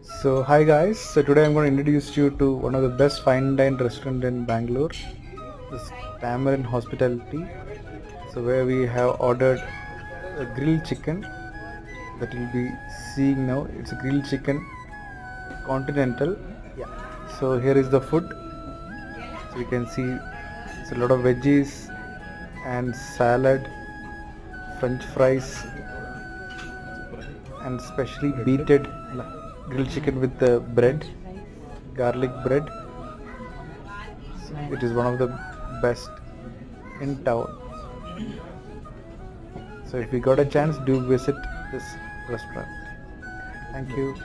So hi guys, so today I'm going to introduce you to one of the best fine dine restaurant in Bangalore, this Tamarind Hospitality. So where we have ordered a grilled chicken that you'll be seeing now. It's a grilled chicken continental. Yeah. So here is the food. So you can see it's a lot of veggies and salad, French fries, and specially beaten grilled chicken with the bread, garlic bread. It is one of the best in town. So if you got a chance, do visit this restaurant. Thank you.